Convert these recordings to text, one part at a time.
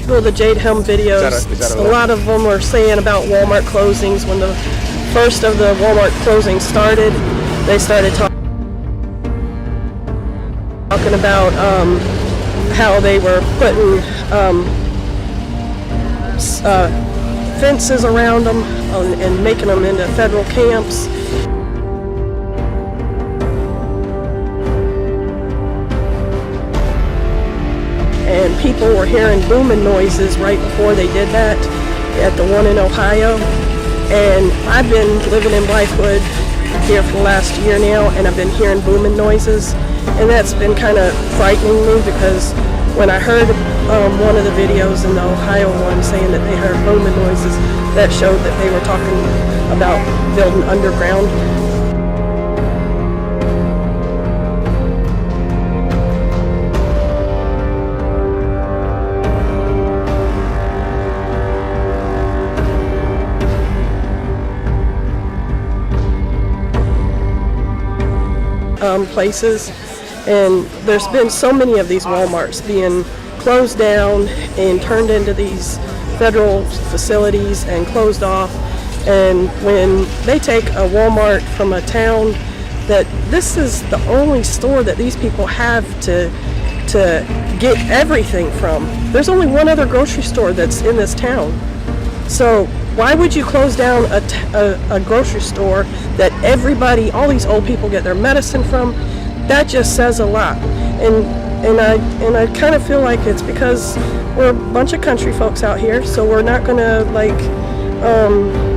Well, the Jade Helm videos, a lot of them are saying about Walmart closings. When the first of the Walmart closings started, they started talking about how they were putting fences around them and making them into federal camps. And people were hearing booming noises right before they did that at the one in Ohio. And I've been living in Blythewood here for the last year now, and I've been hearing booming noises, and that's been kind of frightening me, because when I heard one of the videos in the Ohio one saying that they heard booming noises, that showed that they were talking about building underground. Places, and there's been so many of these Walmarts being closed down and turned into these federal facilities and closed off. And when they take a Walmart from a town, that this is the only store that these people have to get everything from. There's only one other grocery store that's in this town. So why would you close down a grocery store that everybody, all these old people, get their medicine from? That just says a lot. And I kind of feel like it's because we're a bunch of country folks out here, so we're not gonna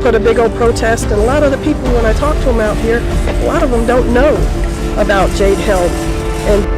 put a big old protest. And a lot of the people, when I talk to them out here, a lot of them don't know about Jade Helm. And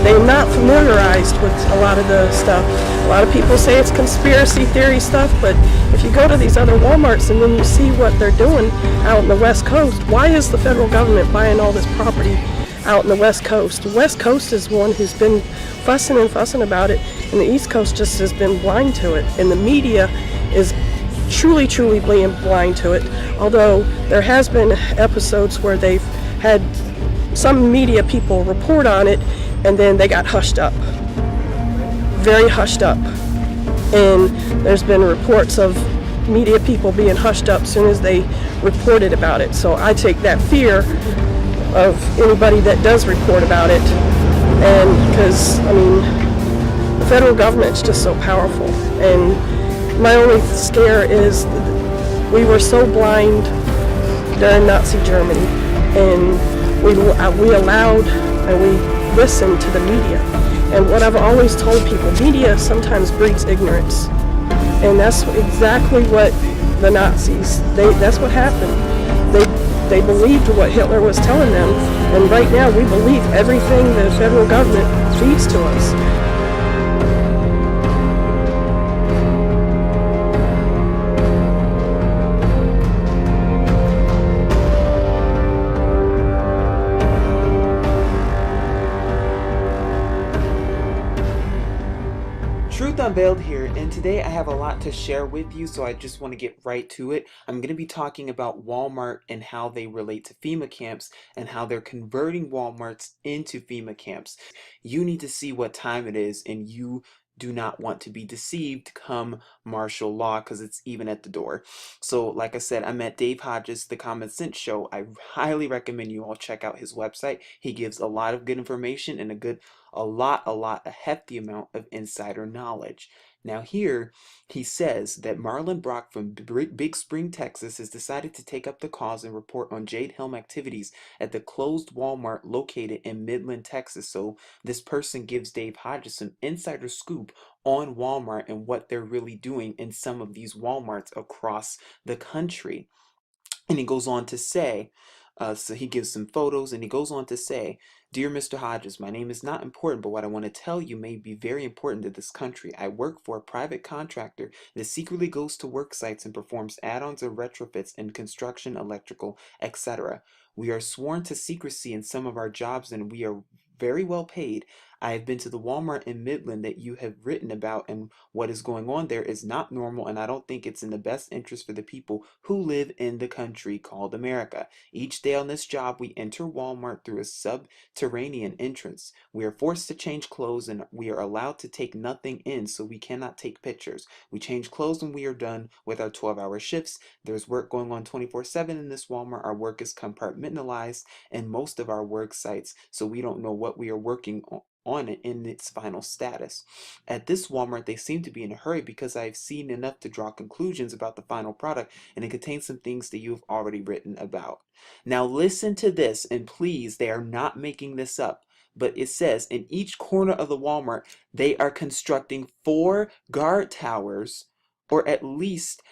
they're not familiarized with a lot of the stuff. A lot of people say it's conspiracy theory stuff, but if you go to these other Walmarts and then you see what they're doing out in the West Coast, why is the federal government buying all this property out in the West Coast? The West Coast is one who's been fussing and fussing about it, and the East Coast just has been blind to it, and the media is truly being blind to it. Although there has been episodes where they've had some media people report on it, and then they got hushed up, very hushed up. And there's been reports of media people being hushed up as soon as they reported about it. So I take that fear of anybody that does report about it, and because I mean, the federal government's just so powerful. And my only scare is we were so blind during Nazi Germany, and we allowed and we listened to the media. And what I've always told people, media sometimes breeds ignorance, and that's exactly what the Nazis, that's what happened. They believed what Hitler was telling them, and right now we believe everything the federal government feeds to us. Truth Unveiled here, and today I have a lot to share with you, so I just want to get right to it. I'm going to be talking about Walmart and how they relate to FEMA camps and how they're converting Walmarts into FEMA camps. You need to see what time it is, and you do not want to be deceived come martial law, because it's even at the door. So like I said, I'm at Dave Hodges, The Common Sense Show. I highly recommend you all check out his website. He gives a lot of good information and a hefty amount of insider knowledge. Now here, he says that Marlon Brock from Big Spring, Texas has decided to take up the cause and report on Jade Helm activities at the closed Walmart located in Midland, Texas. So this person gives Dave Hodges some insider scoop on Walmart and what they're really doing in some of these Walmarts across the country. And he goes on to say, so he gives some photos, and he goes on to say Dear Mr. Hodges, my name is not important, but what I want to tell you may be very important to this country. I work for a private contractor that secretly goes to work sites and performs add-ons or retrofits in construction, electrical, etc. We are sworn to secrecy in some of our jobs and we are very well paid. I have been to the Walmart in Midland that you have written about, and what is going on there is not normal, and I don't think it's in the best interest for the people who live in the country called America. Each day on this job, we enter Walmart through a subterranean entrance. We are forced to change clothes and we are allowed to take nothing in, so we cannot take pictures. We change clothes when we are done with our 12-hour shifts. There's work going on 24/7 in this Walmart. Our work is compartmentalized in most of our work sites, so we don't know what we are working on it in its final status. At this Walmart, they seem to be in a hurry because I've seen enough to draw conclusions about the final product, and it contains some things that you've already written about. Now listen to this, and please, they are not making this up. But it says in each corner of the Walmart, they are constructing 4 guard towers, or at least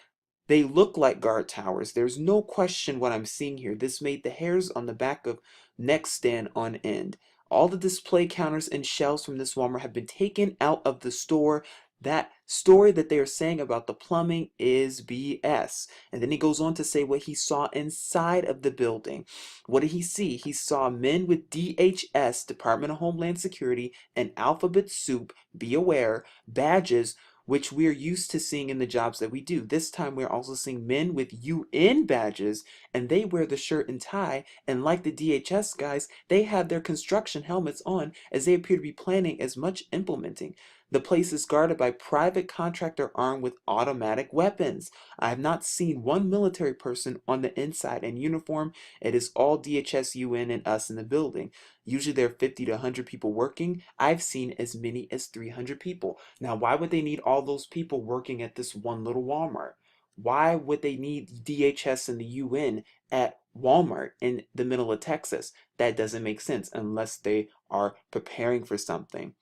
they look like guard towers. There's no question what I'm seeing here. This made the hairs on the back of neck stand on end. All the display counters and shelves from this Walmart have been taken out of the store. That story that they are saying about the plumbing is BS. And then he goes on to say what he saw inside of the building. What did he see? He saw men with DHS, Department of Homeland Security, and alphabet soup, be aware, badges, which we're used to seeing in the jobs that we do. This time we're also seeing men with UN badges, and they wear the shirt and tie, and like the DHS guys, they have their construction helmets on as they appear to be planning as much implementing. The place is guarded by private contractor armed with automatic weapons. I have not seen one military person on the inside in uniform. It is all DHS, UN, and us in the building. Usually there are 50 to 100 people working. I've seen as many as 300 people. Now, why would they need all those people working at this one little Walmart? Why would they need DHS and the UN at Walmart in the middle of Texas? That doesn't make sense unless they are preparing for something.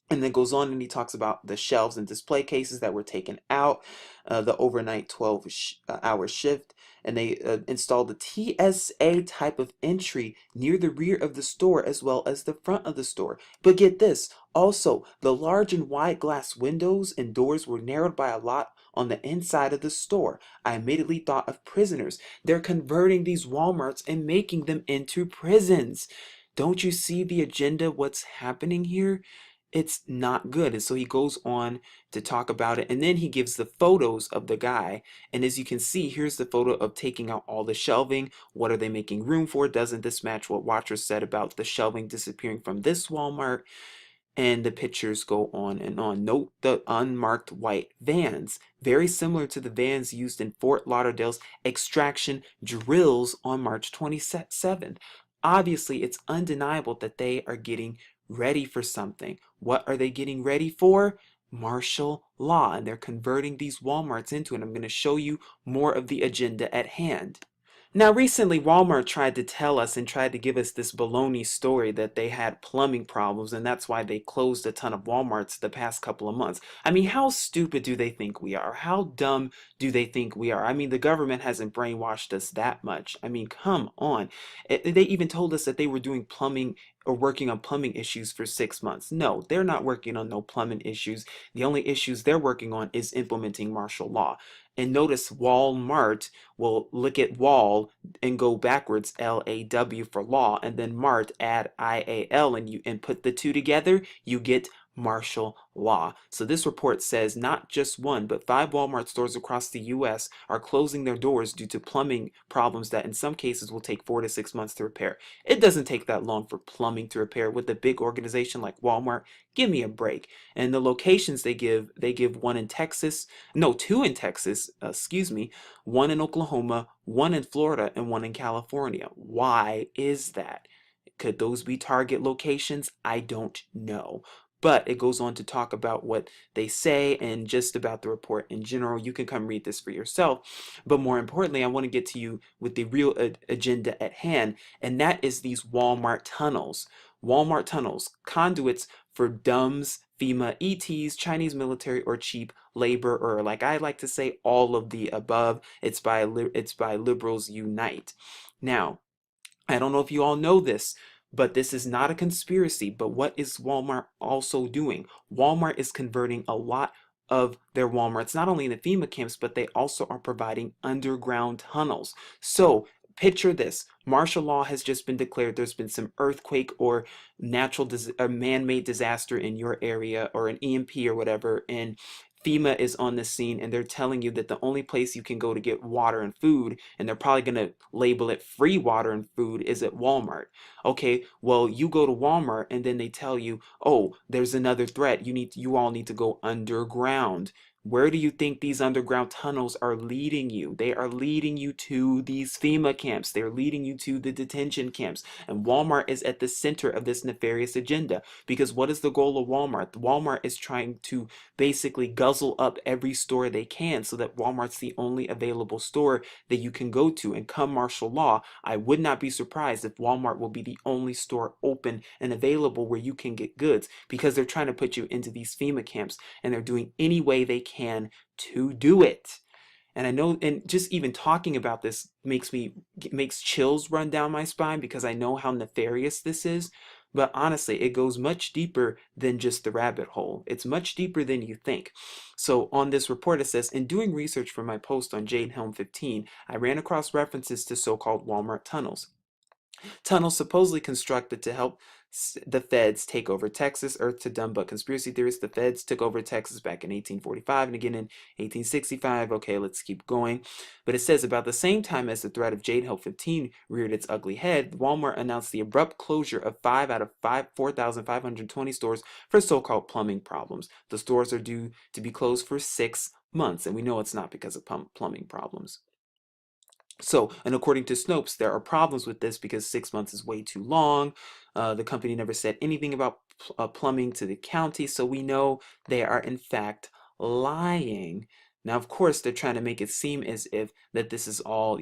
And then goes on and he talks about the shelves and display cases that were taken out, the overnight 12-hour shift, and they installed the TSA type of entry near the rear of the store as well as the front of the store. But get this, also, the large and wide glass windows and doors were narrowed by a lot on the inside of the store. I immediately thought of prisoners. They're converting these Walmarts and making them into prisons. Don't you see the agenda, what's happening here? It's not good. And so he goes on to talk about it. And then he gives the photos of the guy. And as you can see, here's the photo of taking out all the shelving. What are they making room for? Doesn't this match what Watcher said about the shelving disappearing from this Walmart? And the pictures go on and on. Note the unmarked white vans, very similar to the vans used in Fort Lauderdale's extraction drills on March 27th. Obviously, it's undeniable that they are getting ready for something. What are they getting ready for? Martial law, and they're converting these Walmarts into it. I'm going to show you more of the agenda at hand. Now, recently, Walmart tried to tell us and tried to give us this baloney story that they had plumbing problems, and that's why they closed a ton of Walmarts the past couple of months. I mean, how stupid do they think we are? How dumb do they think we are? I mean, the government hasn't brainwashed us that much. I mean, come on. They even told us that they were doing plumbing or working on plumbing issues for 6 months. No, they're not working on no plumbing issues. The only issues they're working on is implementing martial law. And notice Walmart will look at wall and go backwards, LAW for law, and then Mart, add IAL, and you put the two together, you get martial law. So this report says not just one, but 5 Walmart stores across the US are closing their doors due to plumbing problems that in some cases will take 4 to 6 months to repair. It doesn't take that long for plumbing to repair with a big organization like Walmart. Give me a break. And the locations they give one in Texas, no, 2 in Texas, excuse me, 1 in Oklahoma, 1 in Florida, and 1 in California. Why is that? Could those be target locations? I don't know. But it goes on to talk about what they say and just about the report in general. You can come read this for yourself. But more importantly, I want to get to you with the real agenda at hand, and that is these Walmart tunnels. Walmart tunnels, conduits for DUMBs, FEMA, ETs, Chinese military, or cheap labor, or like I like to say, all of the above. It's by Liberals Unite. Now, I don't know if you all know this, But this is not a conspiracy. But what is Walmart also doing? Walmart is converting a lot of their Walmarts, not only in the FEMA camps, but they also are providing underground tunnels. So picture this. Martial law has just been declared. There's been some earthquake or a man-made disaster in your area, or an EMP or whatever, and FEMA is on the scene, and they're telling you that the only place you can go to get water and food, and they're probably going to label it free water and food, is at Walmart. Okay, well, you go to Walmart and then they tell you, oh, there's another threat. You all need to go underground. Where do you think these underground tunnels are leading you? They are leading you to these FEMA camps. They're leading you to the detention camps. And Walmart is at the center of this nefarious agenda. Because what is the goal of Walmart? Walmart is trying to basically guzzle up every store they can, so that Walmart's the only available store that you can go to. And come martial law, I would not be surprised if Walmart will be the only store open and available where you can get goods, because they're trying to put you into these FEMA camps, and they're doing any way they can to do it. And I know, and just even talking about this makes chills run down my spine, because I know how nefarious this is. But honestly, it goes much deeper than just the rabbit hole. It's much deeper than you think. So on this report, it says, in doing research for my post on Jade Helm 15, I ran across references to so-called Walmart tunnels. Tunnels supposedly constructed to help the feds take over Texas. Earth to dumb but conspiracy theorists. The feds took over Texas back in 1845 and again in 1865. Okay, let's keep going. But it says, about the same time as the threat of Jade Helm 15 reared its ugly head, Walmart announced the abrupt closure of 5 out of 4,520 stores for so-called plumbing problems. The stores are due to be closed for 6 months, and we know it's not because of plumbing problems. So, and according to Snopes, there are problems with this because 6 months is way too long. The company never said anything about plumbing to the county, so we know they are in fact lying. Now, of course, they're trying to make it seem as if that this is all,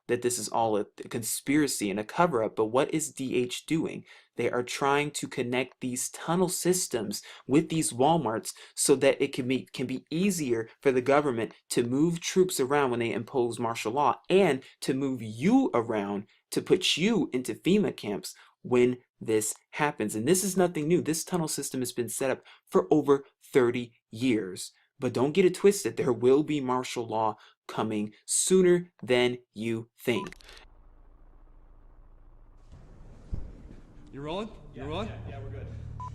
that this is all a conspiracy and a cover-up. But what is DH doing? They are trying to connect these tunnel systems with these Walmarts so that it can be easier for the government to move troops around when they impose martial law, and to move you around to put you into FEMA camps when this happens. And this is nothing new. This tunnel system has been set up for over 30 years. But don't get it twisted. There will be martial law coming sooner than you think. You rolling? You rolling? Yeah, we're good.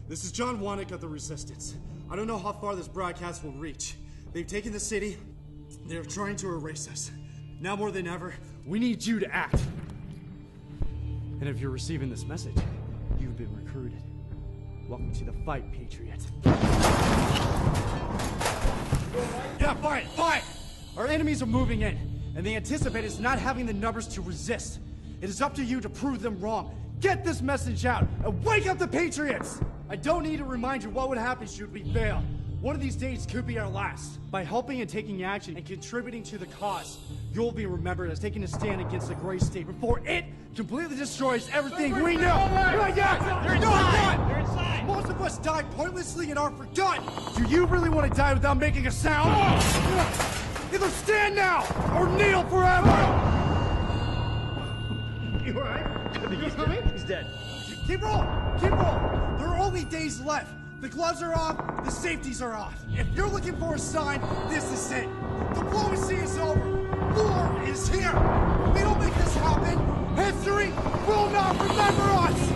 This is John Wannick of the Resistance. I don't know how far this broadcast will reach. They've taken the city. They're trying to erase us. Now more than ever, we need you to act. And if you're receiving this message, you've been recruited. Welcome to the fight, Patriot. Yeah, fight! Fight! Our enemies are moving in, and they anticipate us not having the numbers to resist. It is up to you to prove them wrong. Get this message out, and wake up the Patriots! I don't need to remind you what would happen should we fail. One of these days could be our last. By helping and taking action and contributing to the cause, you'll be remembered as taking a stand against the gray state before it completely destroys everything we know. They're inside! They're inside! Most of us die pointlessly and are forgotten. Do you really want to die without making a sound? Either stand now or kneel forever! You alright? He's dead. Keep rolling! Keep rolling! There are only days left. The gloves are off, the safeties are off. If you're looking for a sign, this is it. Diplomacy is over. War is here. If we don't make this happen, history will not remember us!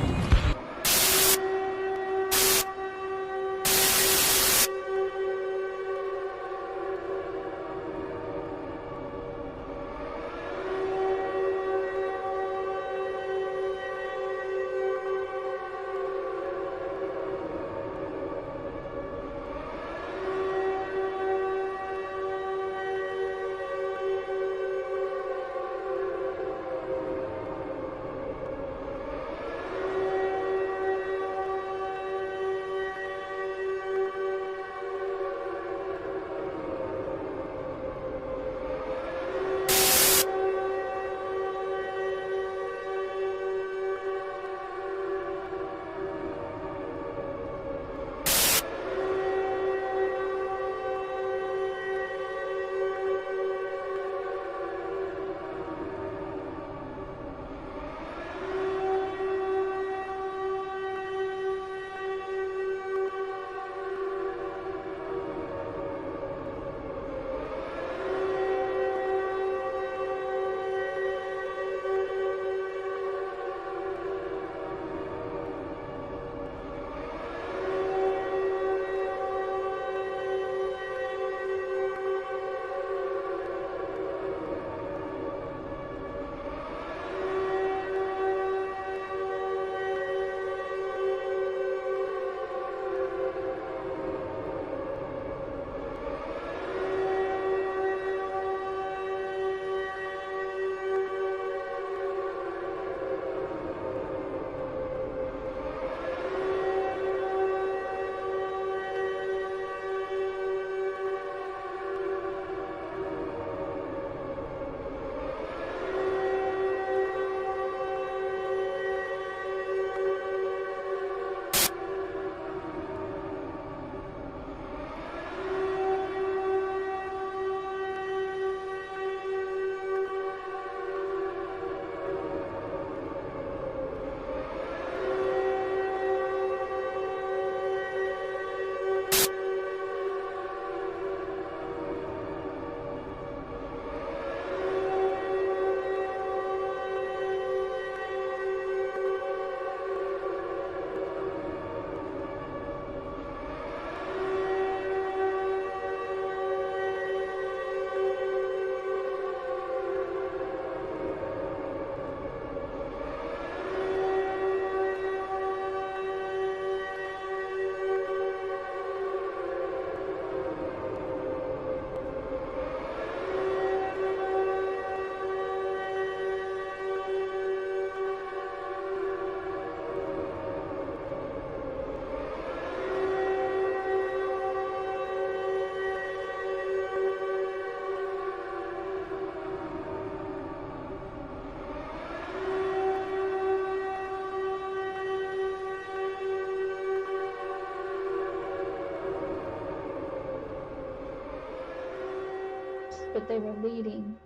but they were leading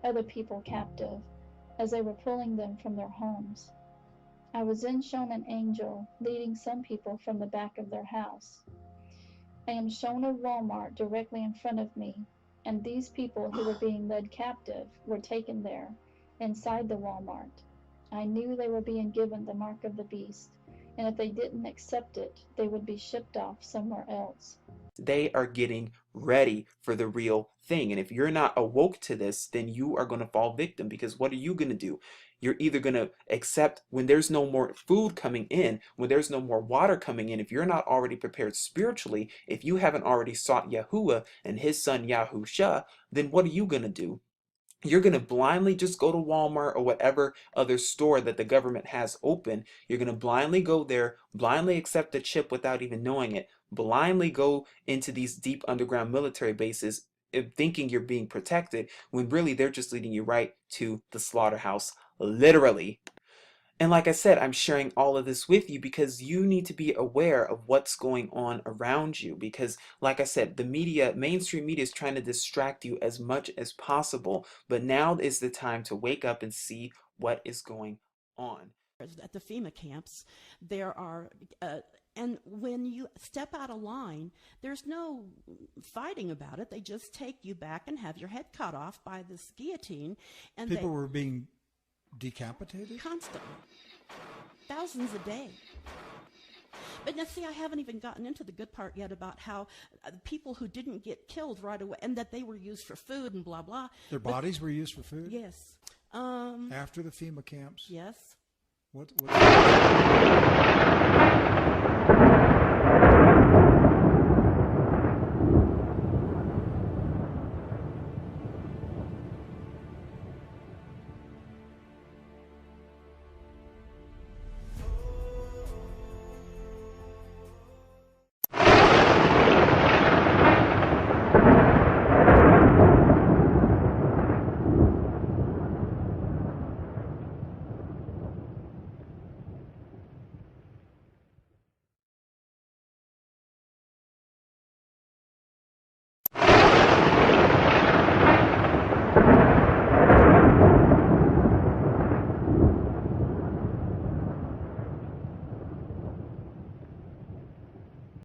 other people captive as they were pulling them from their homes. I was then shown an angel leading some people from the back of their house. I am shown a Walmart directly in front of me, and these people who were being led captive were taken there, inside the Walmart. I knew they were being given the mark of the beast, and if they didn't accept it, they would be shipped off somewhere else. They are getting ready for the real thing. And if you're not awoke to this, then you are going to fall victim, because what are you going to do? You're either going to accept when there's no more food coming in, when there's no more water coming in, if you're not already prepared spiritually, if you haven't already sought Yahuwah and his son Yahusha, then what are you going to do? You're going to blindly just go to Walmart or whatever other store that the government has open. You're going to blindly go there, blindly accept the chip without even knowing it, blindly go into these deep underground military bases thinking you're being protected, when really they're just leading you right to the slaughterhouse, literally. And like I said, I'm sharing all of this with you because you need to be aware of what's going on around you. Because like I said, the media, mainstream media, is trying to distract you as much as possible. But now is the time to wake up and see what is going on. At the FEMA camps, there are, and when you step out of line, there's no fighting about it. They just take you back and have your head cut off by this guillotine. And people were being decapitated? Constantly. Thousands a day. But now see, I haven't even gotten into the good part yet about how people who didn't get killed right away, and that they were used for food and blah, blah. Their bodies were used for food? Yes. After the FEMA camps? Yes. What